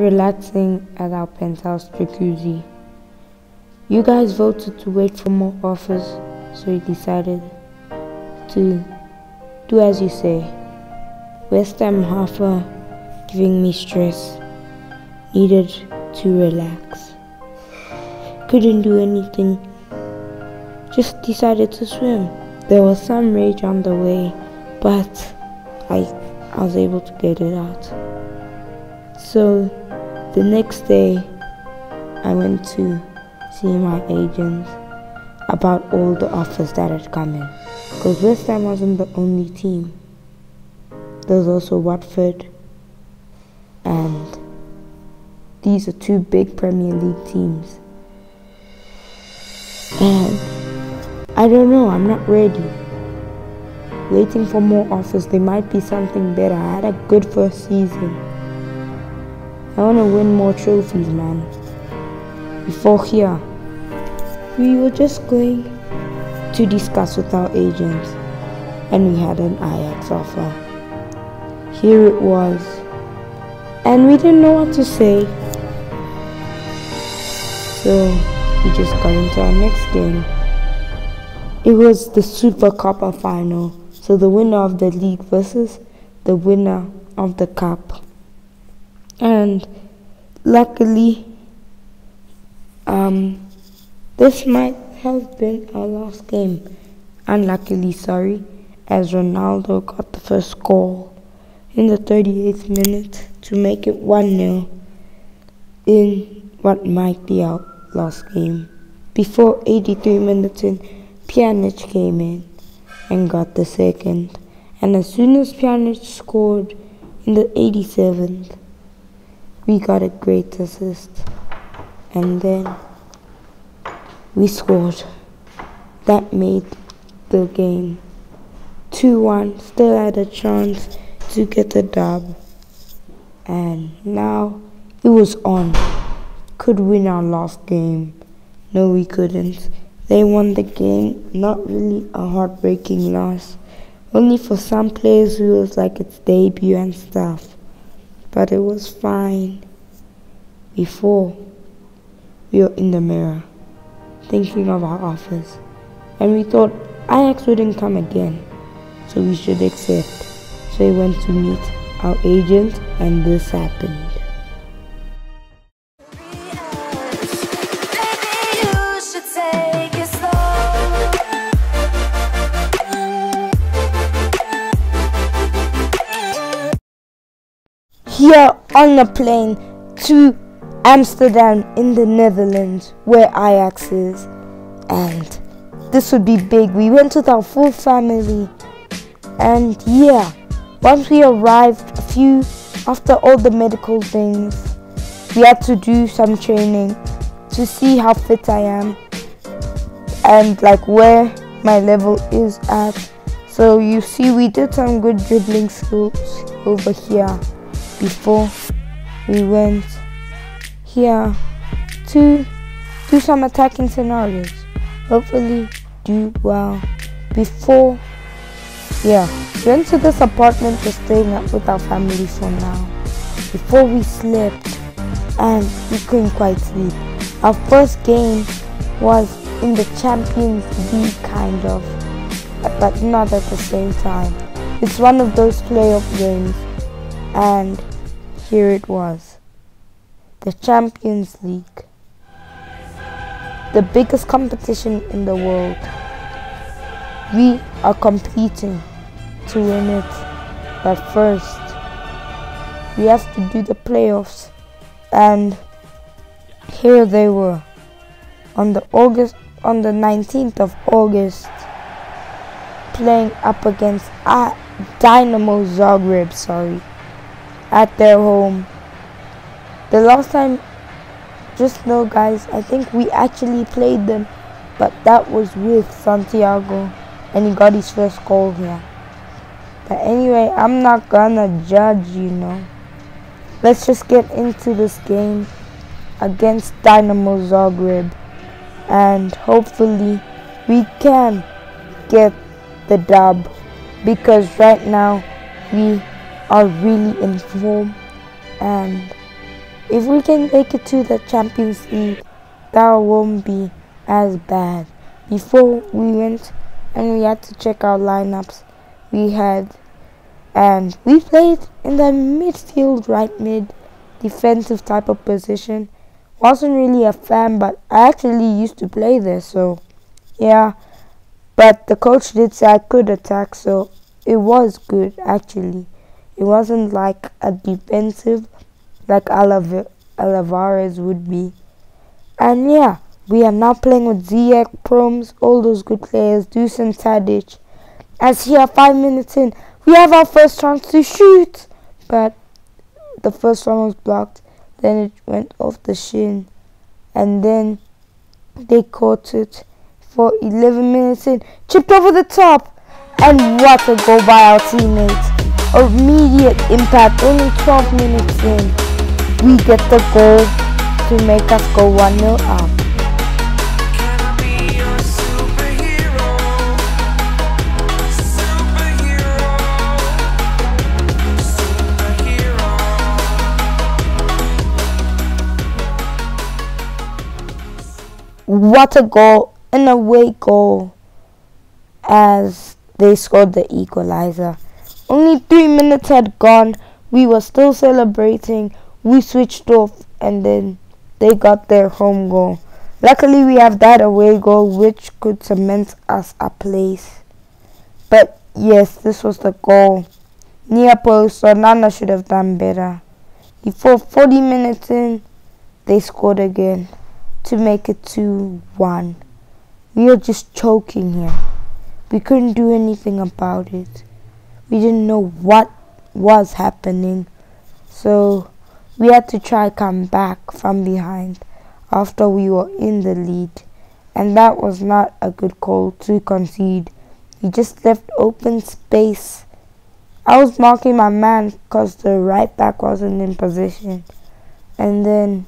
relaxing at our penthouse jacuzzi. You guys voted to wait for more offers, so we decided to do as you say. West Ham Hafer giving me stress. Needed to relax. Couldn't do anything. Just decided to swim. There was some rage on the way, but I was able to get it out. So the next day I went to see my agent about all the offers that had come in. Because West Ham wasn't the only team. There was also Watford, and these are two big Premier League teams. And I don't know, I'm not ready. Waiting for more offers, there might be something better. I had a good first season. I want to win more trophies, man. Before here, we were just going to discuss with our agents, and we had an Ajax offer. Here it was, and we didn't know what to say. So we just got into our next game. It was the Super Cup final, so the winner of the league versus the winner of the cup. And luckily, this might have been our last game. Unluckily, sorry, as Ronaldo got the first goal in the 38th minute to make it 1-0 in what might be our last game. Before 83 minutes in, Pjanic came in and got the second. And as soon as Pjanic scored in the 87th, we got a great assist. And then we scored. That made the game 2-1. Still had a chance to get the dub. And now it was on. Could win our last game. No, we couldn't. They won the game. Not really a heartbreaking loss. Only for some players who was like its debut and stuff. But it was fine. Before, we were in the mirror, thinking of our offers. And we thought Ajax wouldn't come again, so we should accept. So we went to meet our agent, and this happened. Here on the plane to Amsterdam in the Netherlands, where Ajax is, and this would be big. We went with our full family, and yeah, once we arrived, after all the medical things, we had to do some training to see how fit I am and like where my level is at. So you see, we did some good dribbling skills over here before we went here to do some attacking scenarios. Hopefully do well. Before, yeah, we went to this apartment. We're staying up with our family for now. Before we slept, and we couldn't quite sleep. Our first game was in the Champions League, kind of, but not at the same time. It's one of those playoff games, and here it was. The Champions League, the biggest competition in the world. We are competing to win it, but first we have to do the playoffs. And here they were on the 19th of August, playing up against Dynamo Zagreb, at their home. The last time, just know guys, I think we actually played them, but that was with Santiago, and he got his first goal here. But anyway, I'm not gonna judge, you know. Let's just get into this game against Dynamo Zagreb, and hopefully we can get the dub, because right now we are really in form, and if we can make it to the Champions League, that won't be as bad. Before we went and we had to check our lineups and we played in the midfield, right mid, defensive type of position. Wasn't really a fan, but I actually used to play there, so yeah. But the coach did say I could attack, so it was good actually. It wasn't like a defensive like Alvarez would be. And yeah, we are now playing with Ziyech, Proms, all those good players, Deuce and Tadic. As here, 5 minutes in, we have our first chance to shoot, but the first one was blocked. Then it went off the shin, and then they caught it for 11 minutes in, chipped over the top, and what a goal by our teammates. Immediate impact, only 12 minutes in, we get the goal to make us go 1-0 up. What a goal, an away goal, as they scored the equalizer. Only 3 minutes had gone, we were still celebrating, we switched off, and then they got their home goal. Luckily we have that away goal which could cement us a place. But yes, this was the goal. Near post, so Nana should have done better. Before 40 minutes in, they scored again to make it 2-1. We were just choking here. We couldn't do anything about it. We didn't know what was happening. So we had to try come back from behind after we were in the lead. And that was not a good goal to concede. We just left open space. I was marking my man because the right back wasn't in position. And then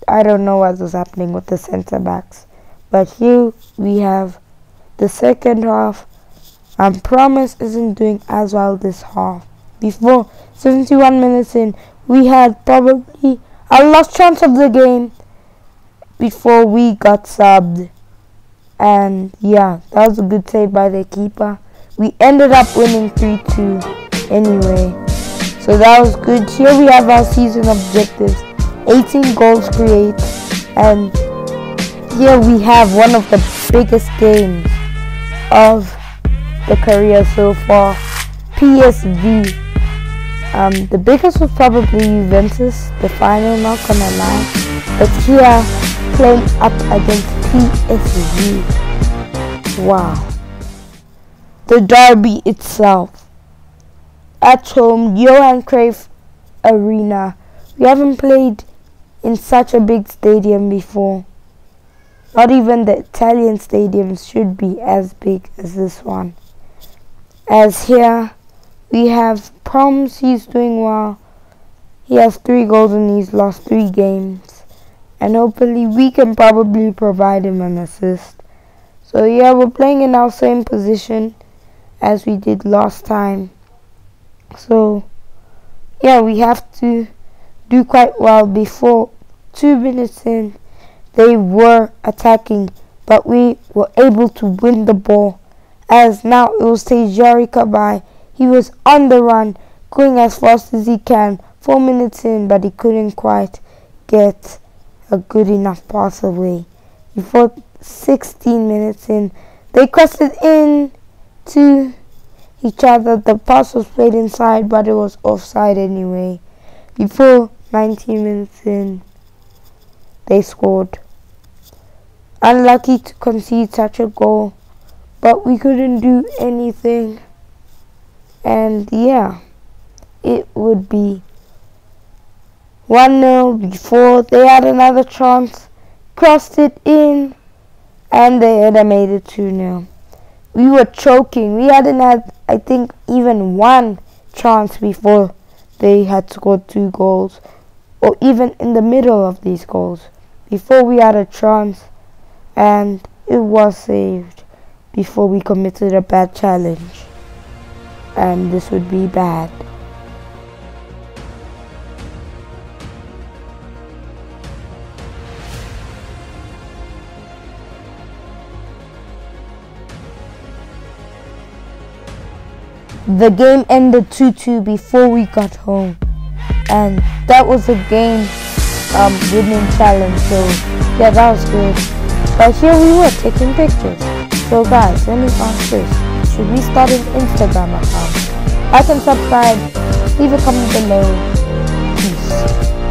I don't know what was happening with the centre backs. But here we have the second half. And Promise isn't doing as well this half. Before 71 minutes in, we had probably our last chance of the game before we got subbed. And yeah, that was a good save by the keeper. We ended up winning 3-2 anyway. So that was good. Here we have our season objectives. 18 goals create, and here we have one of the biggest games of the career so far. PSV. The biggest was probably Juventus, the final, not gonna lie. But here, playing up against PSV. Wow. The derby itself. At home, Johan Cruyff Arena. We haven't played in such a big stadium before. Not even the Italian stadiums should be as big as this one. As here we have Proms, he's doing well. He has 3 goals and he's lost 3 games. And hopefully we can probably provide him an assist. So yeah, we're playing in our same position as we did last time. So yeah, we have to do quite well. Before 2 minutes in, they were attacking, but we were able to win the ball. As now it was Teijari by. He was on the run, going as fast as he can. 4 minutes in, but he couldn't quite get a good enough pass away. Before 16 minutes in, they crossed it in to each other. The pass was played inside, but it was offside anyway. Before 19 minutes in, they scored. Unlucky to concede such a goal, but we couldn't do anything. And yeah, it would be 1-0 before they had another chance, crossed it in, and they had made it 2-0. We were choking. We hadn't had, I think, even one chance before they had scored 2 goals, or even in the middle of these goals. Before we had a chance, and it was saved before we committed a bad challenge. And this would be bad. the game ended 2-2 before we got home, and that was a game winning challenge. So yeah, that was good. But here we were taking pictures. So guys, let me ask this: should we start an Instagram account? Like and subscribe. Leave a comment below. Peace.